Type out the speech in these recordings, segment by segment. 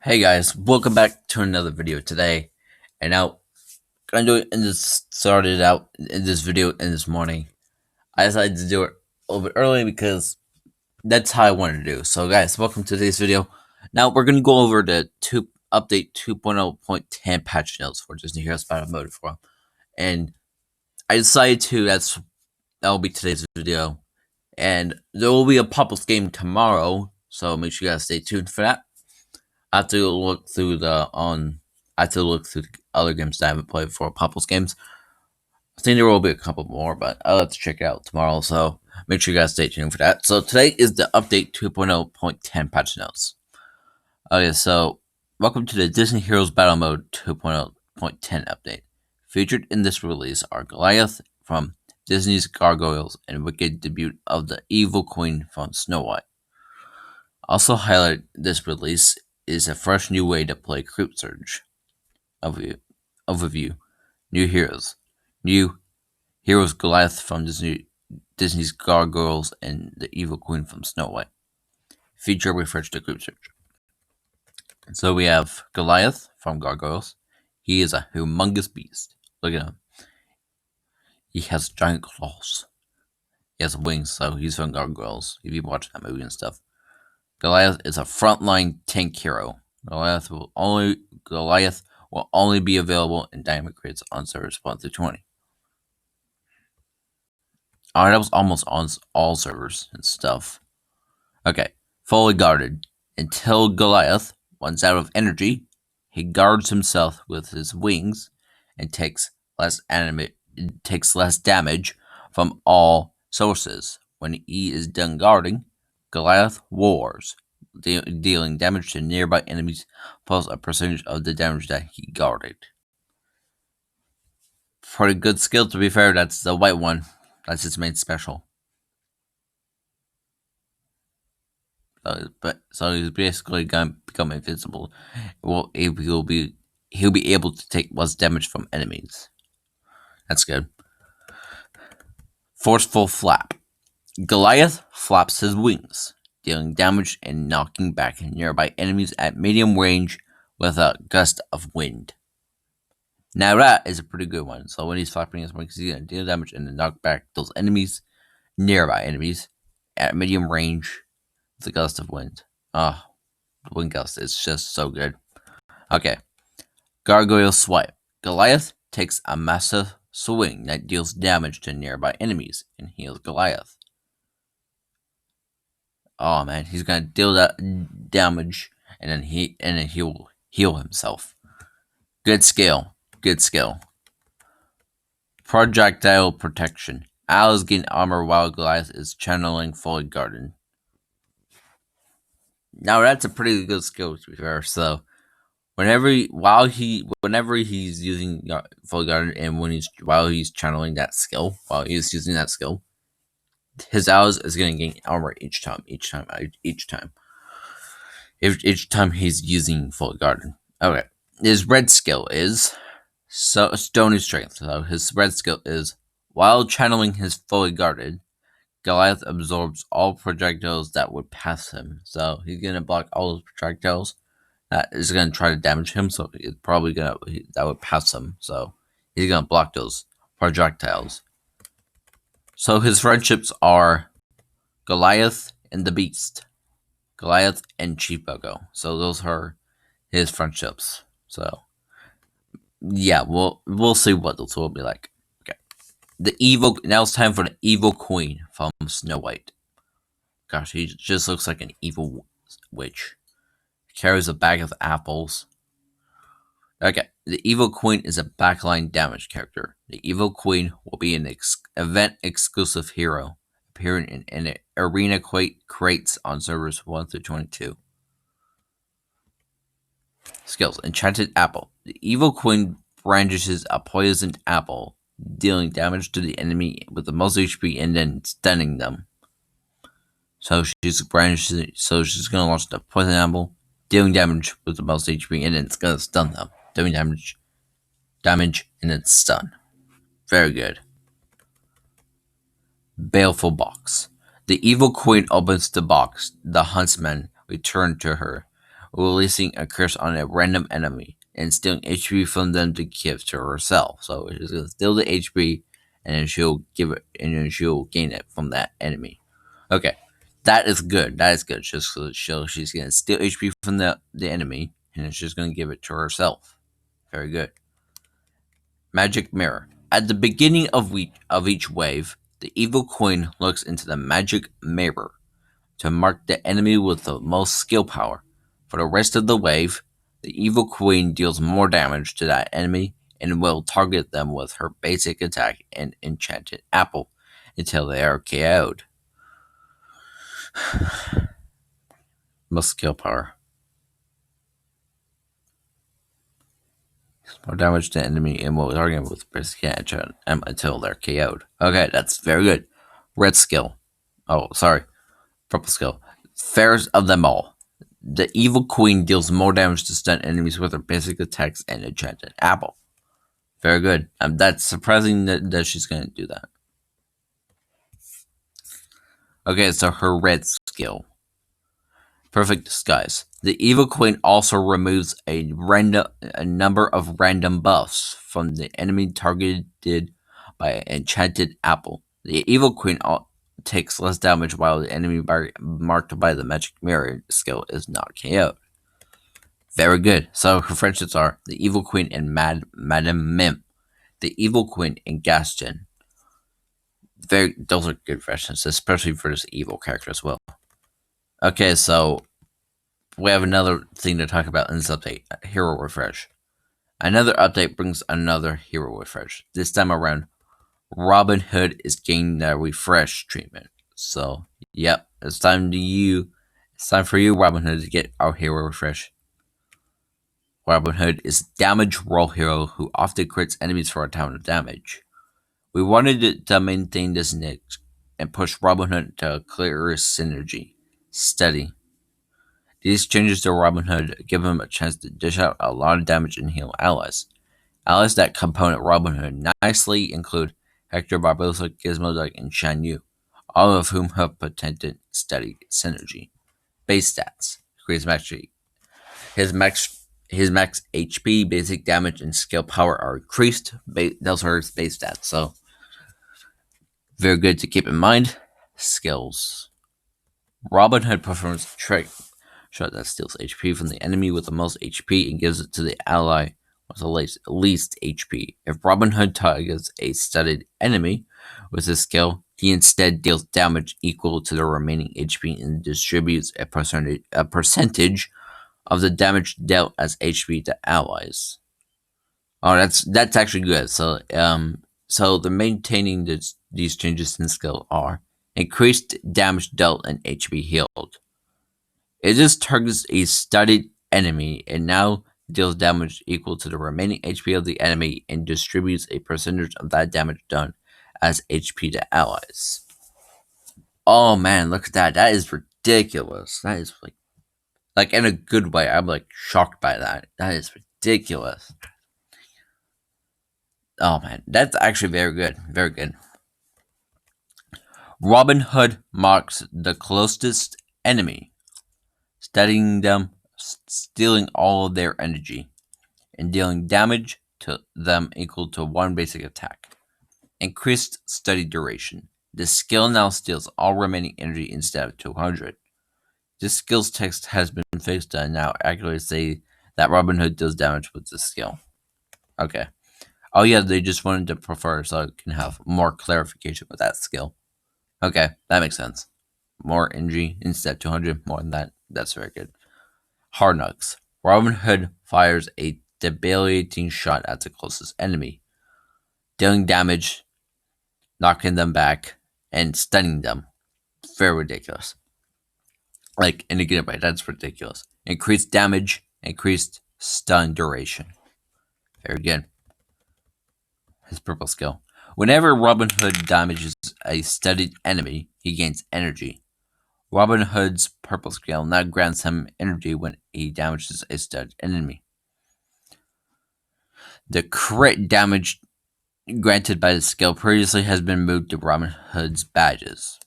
Hey guys, welcome back to another video today. And now, gonna do it in this started out in this video in this morning. I decided to do it a little bit early because that's how I wanted to do. So guys, welcome to today's video. Now we're gonna go over the update 2.0.10 patch notes for Disney Heroes Battle Mode for. And I decided that'll be today's video. And there will be a pop-up game tomorrow, so make sure you guys stay tuned for that. I have to look through the other games that I haven't played before, Popple's games. I think there will be a couple more, but I'll have to check it out tomorrow, so make sure you guys stay tuned for that. So today is the update 2.0.10 patch notes. Okay, so welcome to the Disney Heroes Battle Mode 2.0.10 update. Featured in this release are Goliath from Disney's Gargoyles and Wicked debut of the Evil Queen from Snow White. Also highlighted this release is a fresh new way to play Creep Surge. Overview. New heroes. New heroes Goliath from Disney's Gargoyles and the Evil Queen from Snow White. Feature refresh to Creep Surge. So we have Goliath from Gargoyles. He is a humongous beast. Look at him. He has giant claws. He has wings, so he's from Gargoyles. If you watch that movie and stuff. Goliath is a frontline tank hero. Goliath will only be available in diamond crates on servers 1 through 20. Oh, that was almost on all servers and stuff. Okay, fully guarded. Until Goliath runs out of energy, he guards himself with his wings and takes less damage from all sources. When he is done guarding, Goliath roars, dealing damage to nearby enemies plus a percentage of the damage that he guarded. Pretty good skill, to be fair. That's the white one. That's his main special. So he's basically gonna become invincible. He'll be able to take less damage from enemies. That's good. Forceful flap. Goliath flaps his wings, dealing damage and knocking back nearby enemies at medium range with a gust of wind. Now that is a pretty good one. So when he's flapping his wings, he's going to deal damage and then knock back those nearby enemies, at medium range with a gust of wind. The wind gust is just so good. Okay. Gargoyle Swipe. Goliath takes a massive swing that deals damage to nearby enemies and heals Goliath. Oh man, he's gonna deal that damage and then he will heal himself. Good skill. Projectile protection. Allies gain armor while Goliath is channeling fully guarded. Now that's a pretty good skill to be fair. So whenever he's using fully guarded and while he's channeling that skill, while he's using that skill, his allies is going to gain armor each time he's using fully guarded. Okay, his red skill is Stony Strength. So his red skill is while channeling his fully guarded, Goliath absorbs all projectiles that would pass him. So he's gonna block all those projectiles that is gonna try to damage him. So it's probably that would pass him. So he's gonna block those projectiles. So his friendships are Goliath and the Beast, Goliath and Chief Buggo. So those are his friendships. So yeah, we'll see what those will be like. Okay, now it's time for the Evil Queen from Snow White. Gosh, he just looks like an evil witch. Carries a bag of apples. Okay, the Evil Queen is a backline damage character. The Evil Queen will be an event-exclusive hero, appearing in arena crates on servers 1 through 22. Skills. Enchanted Apple. The Evil Queen brandishes a poisoned apple, dealing damage to the enemy with the most HP and then stunning them. So she's gonna launch the poison apple, dealing damage with the most HP, and then it's gonna stun them. Doing damage, and then stun. Very good. Baleful Box. The Evil Queen opens the box. The huntsmen return to her, releasing a curse on a random enemy and stealing HP from them to give to herself. So she's gonna steal the HP, and then she'll give it, and then she'll gain it from that enemy. Okay, that is good. That is good. Just so she's gonna steal HP from the enemy, and then she's gonna give it to herself. Very good. Magic Mirror. At the beginning of each wave, the evil queen looks into the magic mirror to mark the enemy with the most skill power. For the rest of the wave, the evil queen deals more damage to that enemy and will target them with her basic attack and enchanted apple until they are KO'd. Most skill power. More damage to the enemy and will target them with basic attack until they're KO'd. Okay, that's very good. Red skill. Oh, sorry. Purple skill. Fairest of them all. The evil queen deals more damage to stun enemies with her basic attacks and enchanted apple. Very good. That's surprising that she's going to do that. Okay, so her red skill. Perfect disguise. The evil queen also removes a number of random buffs from the enemy targeted by an enchanted apple. The evil queen takes less damage while the enemy marked by the magic mirror skill is not KO'd. Very good. So her friendships are the evil queen and Madame Mim, the evil queen and Gaston. Those are good friendships, especially for this evil character as well. Okay, so we have another thing to talk about in this update: hero refresh. Another update brings another hero refresh. This time around, Robin Hood is getting the refresh treatment. So, yep, it's time for you, Robin Hood, to get our hero refresh. Robin Hood is a damage roll hero who often crits enemies for a ton of damage. We wanted to maintain this niche and push Robin Hood to a clearer synergy. Steady. These changes to Robin Hood give him a chance to dish out a lot of damage and heal allies. Allies that component Robin Hood nicely include Hector, Barbossa, Gizmoduck, and Shan Yu, all of whom have patented steady synergy. Base stats. His max HP, basic damage, and skill power are increased. Those are his base stats, so very good to keep in mind. Skills. Robin Hood performs a trick shot that steals HP from the enemy with the most HP and gives it to the ally with the least HP. If Robin Hood targets a studded enemy with his skill, he instead deals damage equal to the remaining HP and distributes a percentage of the damage dealt as HP to allies. Oh, that's actually good. So the maintaining these changes in skill are increased damage dealt and HP healed. It just targets a studied enemy and now deals damage equal to the remaining HP of the enemy and distributes a percentage of that damage done as HP to allies. Oh man, look at that. That is ridiculous. That is like in a good way. I'm like shocked by that. That is ridiculous. Oh man, that's actually very good. Very good. Robin Hood marks the closest enemy, studying them, stealing all of their energy, and dealing damage to them equal to one basic attack. Increased study duration. This skill now steals all remaining energy instead of 200. This skill's text has been fixed to now accurately say that Robin Hood deals damage with this skill. Okay. Oh yeah, they just wanted to prefer so I can have more clarification with that skill. Okay, that makes sense. More energy instead of 200, more than that. That's very good. Hard Knocks. Robin Hood fires a debilitating shot at the closest enemy, dealing damage, knocking them back, and stunning them. Very ridiculous. Like, in a good way, that's ridiculous. Increased damage, increased stun duration. Very good. His purple skill. Whenever Robin Hood damages a studied enemy, he gains energy. Robin Hood's purple skill now grants him energy when he damages a studied enemy. The crit damage granted by the skill previously has been moved to Robin Hood's badges.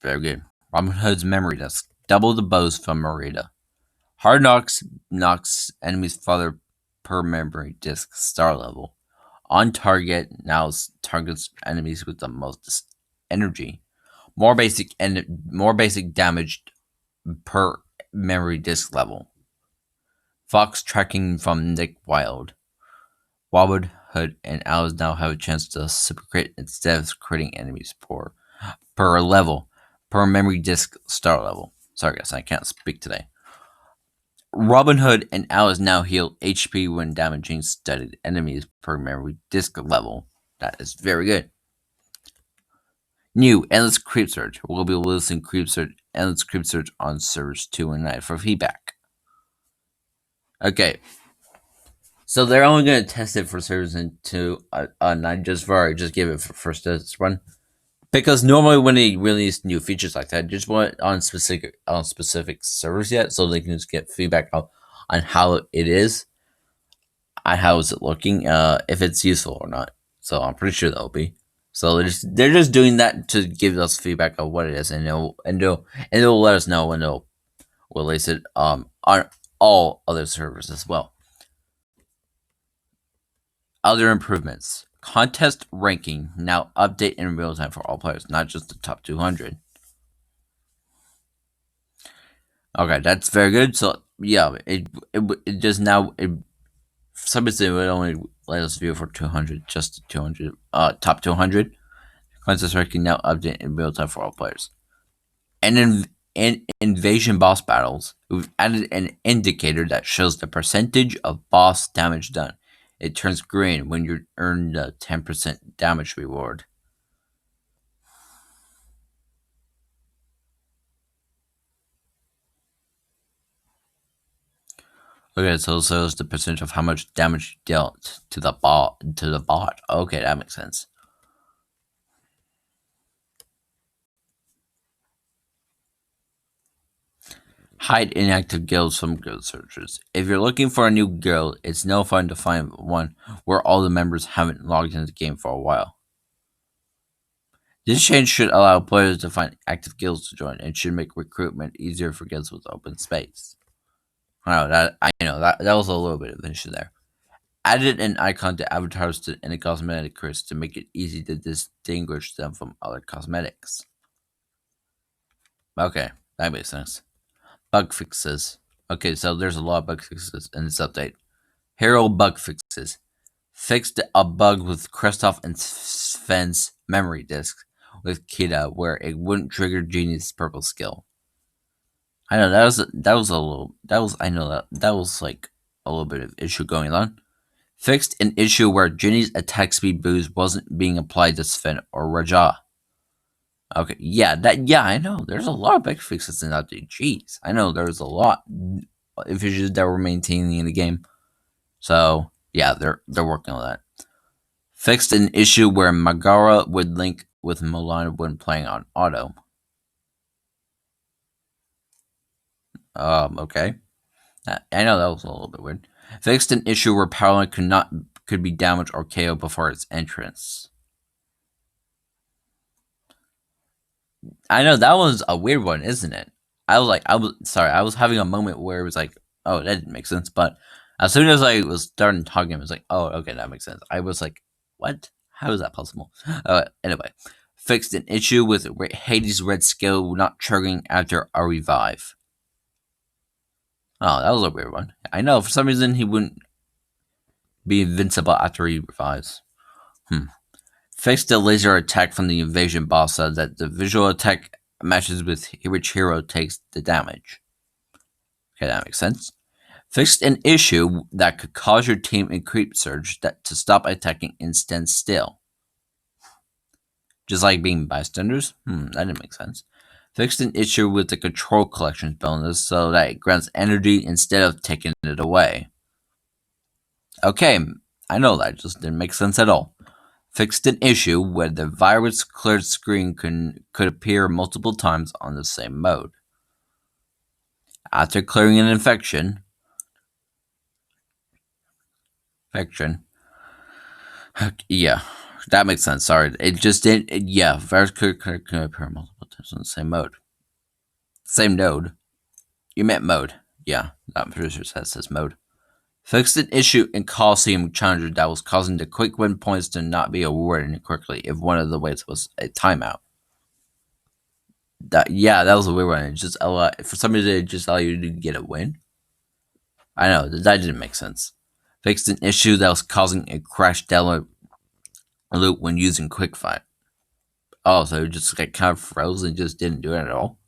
Very good. Robin Hood's memory disc. Double the bows from Merida. Hard knocks enemies farther per memory disk star level. On target now targets enemies with the most energy. More basic damage per memory disk level. Fox tracking from Nick Wilde. Wobwood, Hood, and Owls now have a chance to super crit instead of critting enemies per level, per memory disk star level. Sorry guys, I can't speak today. Robin Hood and Alice now heal HP when damaging studded enemies per memory disk level. That is very good. New Endless Creep Search. We'll be releasing Endless Creep Search on servers 2 and 9 for feedback. Okay. So they're only going to test it for servers 2 9 just give it for first test run. Because normally when they release new features like that, just want it on specific servers yet, so they can just get feedback on how it is, and how is it looking, if it's useful or not. So I'm pretty sure that'll be. So they're just doing that to give us feedback of what it is, and it'll let us know when they'll release it on all other servers as well. Other improvements. Contest ranking now update in real time for all players, not just the top 200. Okay, that's very good. So yeah, it just now for some reason it would only let us view for 200, just 200, top 200. Contest ranking now update in real time for all players. And in invasion boss battles, we've added an indicator that shows the percentage of boss damage done. It turns green when you earn the 10% damage reward. Okay, so it shows the percentage of how much damage dealt to the bot. Okay, that makes sense. Hide inactive guilds from guild searchers. If you're looking for a new guild, it's no fun to find one where all the members haven't logged into the game for a while. This change should allow players to find active guilds to join and should make recruitment easier for guilds with open space. I know that was a little bit of an issue there. Added an icon to avatars in the cosmetic crits to make it easy to distinguish them from other cosmetics. Okay, that makes sense. Bug fixes. Okay, so there's a lot of bug fixes in this update. Hero bug fixes. Fixed a bug with Kristoff and Sven's memory disks with Kita where it wouldn't trigger Genie's purple skill. I know that was like a little bit of issue going on. Fixed an issue where Genie's attack speed boost wasn't being applied to Sven or Raja. Okay, yeah, I know. There's a lot of bug fixes in that update. Jeez, I know there's a lot of issues that we're maintaining in the game. So yeah, they're working on that. Fixed an issue where Megara would link with Mulan when playing on auto. Okay. I know that was a little bit weird. Fixed an issue where Powerline could be damaged or KO'd before its entrance. I know that was a weird one, isn't it? I was having a moment where it was like, oh, that didn't make sense. But as soon as I was starting talking, I was like, oh, okay, that makes sense. I was like, what? How is that possible? Anyway, fixed an issue with Hades' red skill not triggering after a revive. Oh, that was a weird one. I know, for some reason he wouldn't be invincible after he revives. Fixed the laser attack from the invasion boss so that the visual attack matches with which hero takes the damage. Okay, that makes sense. Fixed an issue that could cause your team in Creep Surge to stop attacking and stand still. Just like being bystanders? That didn't make sense. Fixed an issue with the control collections bonus so that it grants energy instead of taking it away. Okay, I know that just didn't make sense at all. Fixed an issue where the virus cleared screen could appear multiple times on the same mode. After clearing an infection, yeah, that makes sense. Sorry, it just didn't. Yeah, virus could appear multiple times on the same mode. Same node. You meant mode. Yeah, not producers says mode. Fixed an issue in Coliseum Challenger that was causing the quick win points to not be awarded quickly if one of the waits was a timeout. That was a weird one. It just for some reason it just allowed you to get a win. I know that didn't make sense. Fixed an issue that was causing a crash download loop when using QuickFight. Oh, so it just kind of froze and just didn't do it at all.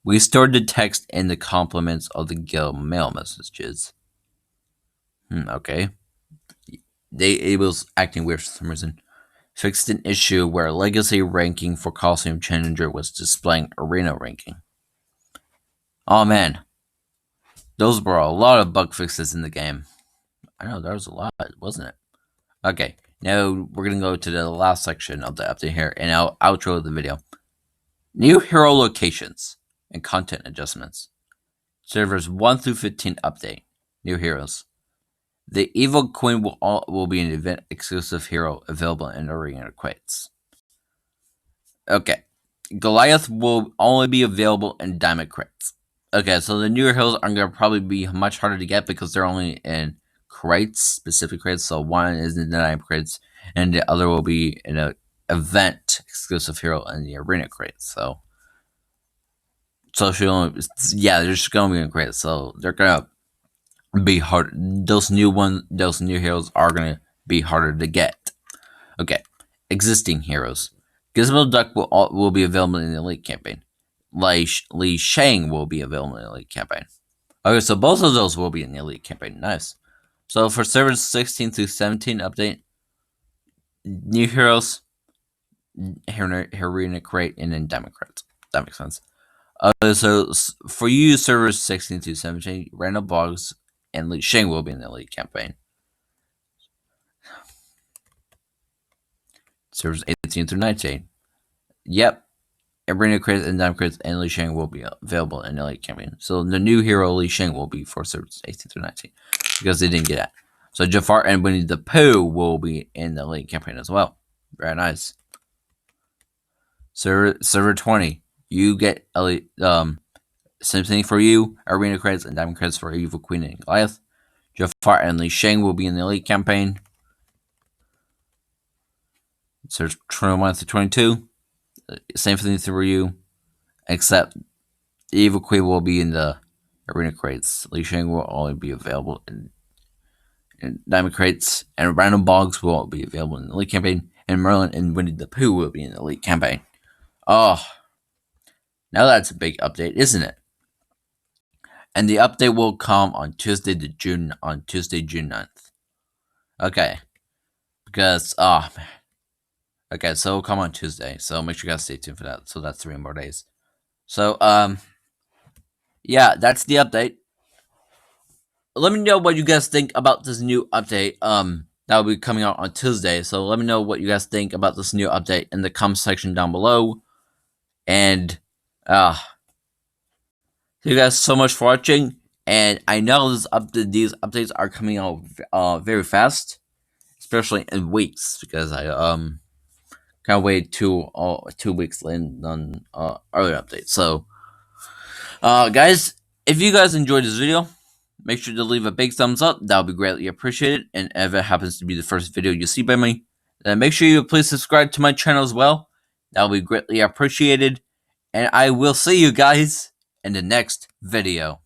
We stored the text in the compliments of the guild mail messages. Okay. It was acting weird for some reason. Fixed an issue where legacy ranking for Coliseum Challenger was displaying arena ranking. Oh man, those were a lot of bug fixes in the game. I know there was a lot, wasn't it? Okay, now we're gonna go to the last section of the update here, and I'll outro the video. New hero locations and content adjustments. Servers 1 through 15 update. New heroes. The Evil Queen will be an event exclusive hero available in Arena Crates. Okay. Goliath will only be available in Diamond Crates. Okay, so the newer heroes are going to probably be much harder to get because they're only in crates, specific crates. So one is in the Diamond Crates, and the other will be in an event exclusive hero in the Arena Crates. So they're just going to be in crates. So they're going to be hard. Those new heroes are gonna be harder to get. Okay, existing heroes. Gizmo Duck will be available in the Elite campaign. Li Shang will be available in the Elite campaign. Okay, so both of those will be in the Elite campaign. Nice. So for servers 16 through 17 update, new heroes, Arena Crate, and then Diamond Crate. That makes sense. So for you servers 16 through 17, random blogs and Li Shang will be in the Elite campaign. Servers 18 through 19. Yep. Arena Crates and Diamond Crates and Li Shang will be available in the Elite campaign. So the new hero Li Shang will be for servers 18 through 19 because they didn't get that. So Jafar and Winnie the Pooh will be in the Elite campaign as well. Very nice. Server 20. You get Elite. Same thing for you. Arena Crates and Diamond Crates for Evil Queen and Goliath. Jafar and Li Shang will be in the Elite campaign. Search 21 through 22. Same thing for you, except Evil Queen will be in the Arena Crates. Li Shang will only be available in Diamond Crates, and Random Bogs will be available in the Elite campaign, and Merlin and Winnie the Pooh will be in the Elite campaign. Oh, now that's a big update, isn't it? And the update will come on Tuesday, June 9th. Okay. Because, man. Okay, so it'll come on Tuesday. So make sure you guys stay tuned for that. So that's 3 more days. So, yeah, that's the update. Let me know what you guys think about this new update. That will be coming out on Tuesday. So let me know what you guys think about this new update in the comment section down below. And, thank you guys so much for watching. And I know these updates are coming out very fast, especially in weeks, because I can't wait 2 weeks in on earlier updates. So, guys, if you guys enjoyed this video, make sure to leave a big thumbs up. That would be greatly appreciated. And if it happens to be the first video you see by me, then make sure you please subscribe to my channel as well. That will be greatly appreciated. And I will see you guys in the next video.